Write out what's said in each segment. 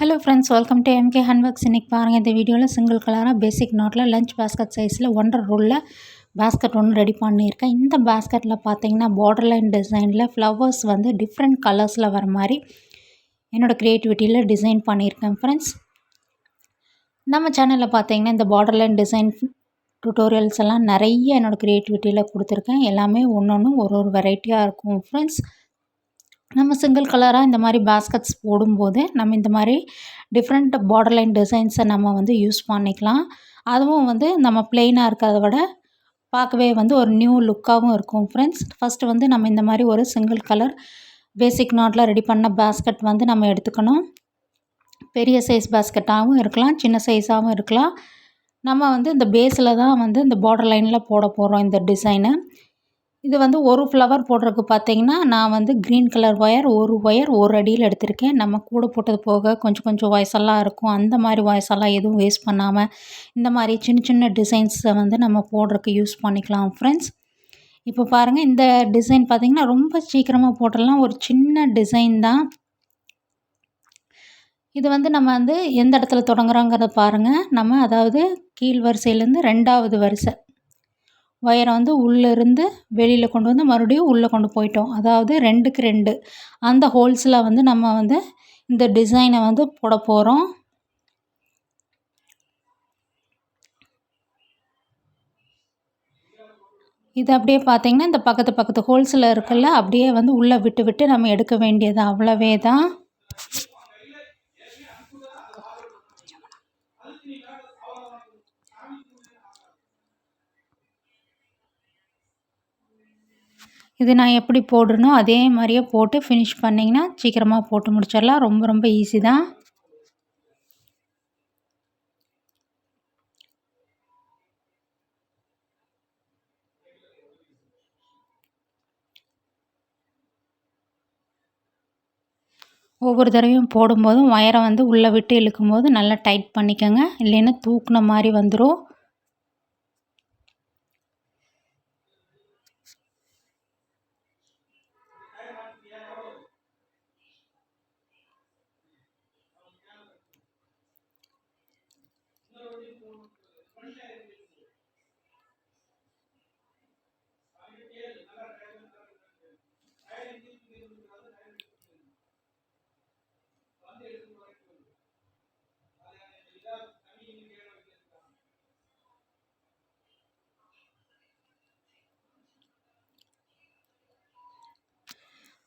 Hello friends, welcome to MK handworks. இன்றைக்கி பாருங்கள், இந்த வீடியோவில் சிங்கிள் கலராக பேசிக் நோட்டில் லஞ்ச் பாஸ்கெட் சைஸில் 1.5 ரோலில் பாஸ்கெட் ஒன்று ரெடி பண்ணியிருக்கேன். இந்த பாஸ்கெட்டில் பார்த்தீங்கன்னா பார்டர் லைன் டிசைனில் ஃப்ளவர்ஸ் வந்து டிஃப்ரெண்ட் கலர்ஸில் வர மாதிரி என்னோடய க்ரியேட்டிவிட்டியில் டிசைன் பண்ணியிருக்கேன். ஃப்ரெண்ட்ஸ், நம்ம சேனலில் பார்த்தீங்கன்னா இந்த பார்டர் லைன் டிசைன் டுட்டோரியல்ஸ் எல்லாம் நிறைய என்னோடய க்ரியேட்டிவிட்டியில் கொடுத்துருக்கேன். எல்லாமே ஒன்று ஒரு வெரைட்டியாக இருக்கும். ஃப்ரெண்ட்ஸ், நம்ம சிங்கிள் கலராக இந்த மாதிரி பாஸ்கெட்ஸ் போடும்போது நம்ம இந்த மாதிரி டிஃப்ரெண்ட் பார்டர் லைன் டிசைன்ஸை நம்ம வந்து யூஸ் பண்ணிக்கலாம். அதுவும் வந்து நம்ம ப்ளெயினாக இருக்கிறத விட பார்க்கவே வந்து ஒரு நியூ லுக்காகவும் இருக்கும். ஃப்ரெண்ட்ஸ், ஃபஸ்ட்டு வந்து நம்ம இந்த மாதிரி ஒரு சிங்கிள் கலர் பேசிக் நாட்டில் ரெடி பண்ண பாஸ்கெட் வந்து நம்ம எடுத்துக்கணும். பெரிய சைஸ் பாஸ்கெட்டாகவும் இருக்கலாம், சின்ன சைஸாகவும் இருக்கலாம். நம்ம வந்து இந்த பேஸில் தான் வந்து இந்த பார்டர் லைனில் போட போகிறோம் இந்த டிசைனை. இது வந்து ஒரு ஃப்ளவர் போடுறதுக்கு பார்த்தீங்கன்னா நான் வந்து க்ரீன் கலர் ஒயர் ஒரு அடியில் எடுத்திருக்கேன். நம்ம கூட போட்டது போக கொஞ்சம் வாய்ஸெல்லாம் இருக்கும். அந்த மாதிரி வாய்ஸெல்லாம் எதுவும் வேஸ்ட் பண்ணாமல் இந்த மாதிரி சின்ன சின்ன டிசைன்ஸை வந்து நம்ம போடுறதுக்கு யூஸ் பண்ணிக்கலாம். ஃப்ரெண்ட்ஸ், இப்போ பாருங்கள், இந்த டிசைன் பார்த்திங்கன்னா ரொம்ப சீக்கிரமாக போட்டுடலாம். ஒரு சின்ன டிசைன் தான் இது. வந்து நம்ம வந்து எந்த இடத்துல தொடங்குறோங்கிறத பாருங்கள். நம்ம அதாவது கீழ் வரிசையிலேருந்து 2வது வரிசை ஒயரை வந்து உள்ளேருந்து வெளியில் கொண்டு வந்து மறுபடியும் உள்ளே கொண்டு போயிட்டோம். அதாவது 2க்கு 2 அந்த ஹோல்ஸில் வந்து நம்ம வந்து இந்த டிசைனை வந்து போட போகிறோம். இது அப்படியே பார்த்திங்கன்னா இந்த பக்கத்து ஹோல்ஸில் இருக்குல்ல, அப்படியே வந்து உள்ளே விட்டு நம்ம எடுக்க வேண்டியது, அவ்வளவே தான். இது நான் எப்படி போடுறனோ அதே மாதிரியே போட்டு ஃபினிஷ் பண்ணிங்கன்னா சீக்கிரமாக போட்டு முடிச்சிடலாம். ரொம்ப ஈஸி தான். ஒவ்வொரு தடவையும் போடும்போதும் ஒயரை வந்து உள்ளே விட்டு இழுக்கும்போது நல்லா டைட் பண்ணிக்கோங்க, இல்லைன்னா தூக்குன மாதிரி வந்துடும்.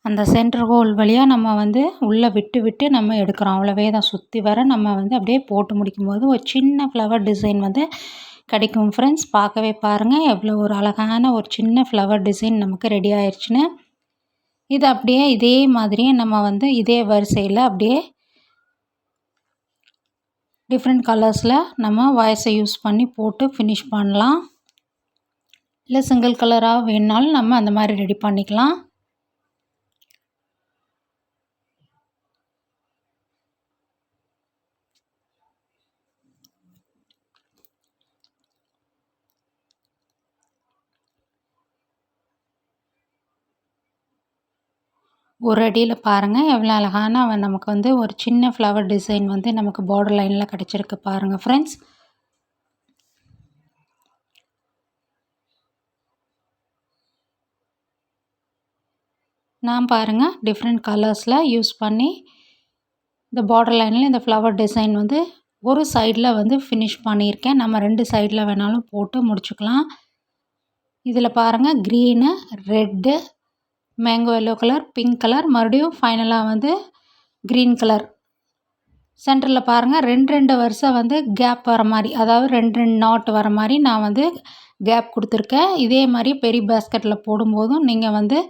அந்த சென்டர் ஹோல் வழியாக நம்ம வந்து உள்ளே விட்டு நம்ம எடுக்கிறோம். அவ்வளவே தான். சுற்றி வர நம்ம வந்து அப்படியே போட்டு முடிக்கும்போது ஒரு சின்ன ஃப்ளவர் டிசைன் வந்து கிடைக்கும். ஃப்ரெண்ட்ஸ், பார்க்கவே பாருங்கள் எவ்வளோ ஒரு அழகான ஒரு சின்ன ஃப்ளவர் டிசைன் நமக்கு ரெடி ஆயிடுச்சுன்னு. இது அப்படியே இதே மாதிரியே நம்ம வந்து இதே வரிசையில் அப்படியே டிஃப்ரெண்ட் கலர்ஸில் நம்ம வாய்ஸை யூஸ் பண்ணி போட்டு ஃபினிஷ் பண்ணலாம். இல்லை சிங்கிள் கலராக வேணுனாலும் நம்ம அந்த மாதிரி ரெடி பண்ணிக்கலாம். ஒரு அடியில் பாருங்கள் எவ்வளோ அழகான நமக்கு வந்து ஒரு சின்ன ஃப்ளவர் டிசைன் வந்து நமக்கு பார்டர் லைனில் கிடச்சிருக்கு பாருங்கள். ஃப்ரெண்ட்ஸ், நான் பாருங்கள் டிஃப்ரெண்ட் கலர்ஸில் யூஸ் பண்ணி இந்த பார்டர் லைனில் இந்த ஃப்ளவர் டிசைன் வந்து ஒரு சைடில் வந்து ஃபினிஷ் பண்ணியிருக்கேன். நம்ம 2 சைடில் வேணாலும் போட்டு முடிச்சுக்கலாம். இதில் பாருங்கள், green, red, mango yellow colour, pink colour, மறுபடியும் ஃபைனலாக வந்து க்ரீன் கலர். சென்டரில் பாருங்கள் 2 வருஷம் வந்து கேப் வர மாதிரி, அதாவது 2 நாட் வர மாதிரி நான் வந்து கேப் கொடுத்துருக்கேன். இதே மாதிரி பெரிய பாஸ்கெட்டில் போடும்போதும் நீங்கள் வந்து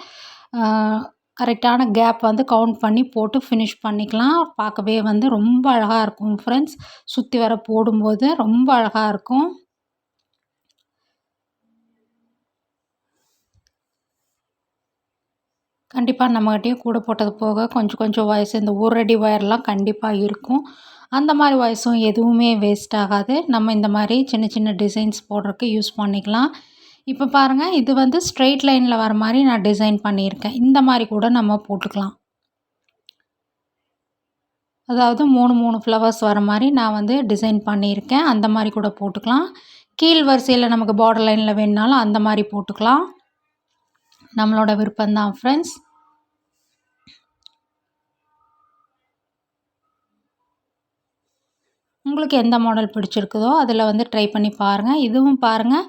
கரெக்டான கேப் வந்து கவுண்ட் பண்ணி போட்டு ஃபினிஷ் பண்ணிக்கலாம். பார்க்கவே வந்து ரொம்ப அழகாக இருக்கும். ஃப்ரெண்ட்ஸ், சுற்றி வர போடும்போது ரொம்ப அழகாக இருக்கும். கண்டிப்பாக நம்மகிட்டயே கூட போட்டது போக கொஞ்சம் வாய்ஸ் இந்த ஒரு அடி ஒயர்லாம் கண்டிப்பாக இருக்கும். அந்த மாதிரி வாய்ஸும் எதுவுமே வேஸ்ட் ஆகாது. நம்ம இந்த மாதிரி சின்ன டிசைன்ஸ் போடுறதுக்கு யூஸ் பண்ணிக்கலாம். இப்போ பாருங்கள், இது வந்து ஸ்ட்ரெயிட் லைனில் வர மாதிரி நான் டிசைன் பண்ணியிருக்கேன். இந்த மாதிரி கூட நம்ம போட்டுக்கலாம். அதாவது 3 ஃப்ளவர்ஸ் வர மாதிரி நான் வந்து டிசைன் பண்ணியிருக்கேன். அந்த மாதிரி கூட போட்டுக்கலாம். கீழ் வரிசையில் நமக்கு பார்டர் லைனில் வேணுனாலும் அந்த மாதிரி போட்டுக்கலாம். நம்மளோட விருப்பம்தான் ஃப்ரெண்ட்ஸ். உங்களுக்கு எந்த மாடல் பிடிச்சிருக்குதோ அதில் வந்து ட்ரை பண்ணி பாருங்கள். இதுவும் பாருங்கள்,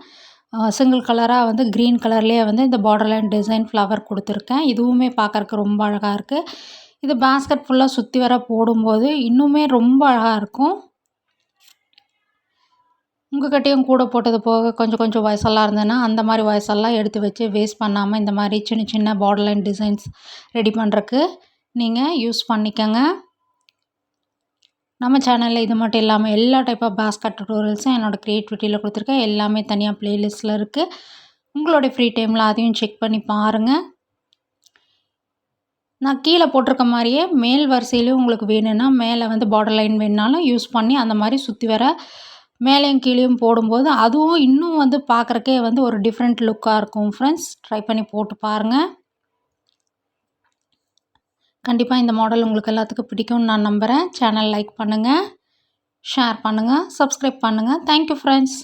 சிங்கிள் கலராக வந்து க்ரீன் கலர்லேயே வந்து இந்த பார்டர் லைன் டிசைன் ஃப்ளவர் கொடுத்துருக்கேன். இதுவுமே பார்க்குறக்கு ரொம்ப அழகாக இருக்குது. இது பேஸ்கெட் ஃபுல்லாக சுற்றி வர போடும்போது இன்னுமே ரொம்ப அழகாக இருக்கும். உங்கள்கிட்டயும் கூட போட்டது போக கொஞ்சம் வயசெல்லாம் இருந்ததுன்னா அந்த மாதிரி வயசெல்லாம் எடுத்து வச்சு வேஸ்ட் பண்ணாமல் இந்த மாதிரி சின்ன பார்டர் லைன் டிசைன்ஸ் ரெடி பண்ணுறக்கு நீங்கள் யூஸ் பண்ணிக்கோங்க. நம்ம சேனலில் இது மட்டும் இல்லாமல் எல்லா டைப் ஆஃப் பேஸ்கெட் டுட்டோரியல்ஸும் என்னோடய க்ரியேட்டிவிட்டியில் கொடுத்துருக்கேன். எல்லாமே தனியாக ப்ளேலிஸ்ட்டில் இருக்குது. உங்களுடைய ஃப்ரீ டைமில் அதையும் செக் பண்ணி பாருங்கள். நான் கீழே போட்டிருக்க மாதிரியே மேல் வரிசையிலையும் உங்களுக்கு வேணும்னா மேலே வந்து பார்டர் லைன் வேணுனாலும் யூஸ் பண்ணி அந்த மாதிரி சுற்றி வர மேலேயும் கீழேயும் போடும்போது அதுவும் இன்னும் வந்து பார்க்குறக்கே வந்து ஒரு டிஃப்ரெண்ட் லுக்காக இருக்கும் ஃப்ரெண்ட்ஸ். ட்ரை பண்ணி போட்டு பாருங்கள். கண்டிப்பாக இந்த மாடல் உங்களுக்கு எல்லாத்துக்கும் பிடிக்கும்னு நான் நம்புகிறேன். சேனல் லைக் பண்ணுங்கள், ஷேர் பண்ணுங்கள், சப்ஸ்கிரைப் பண்ணுங்கள். Thank you friends.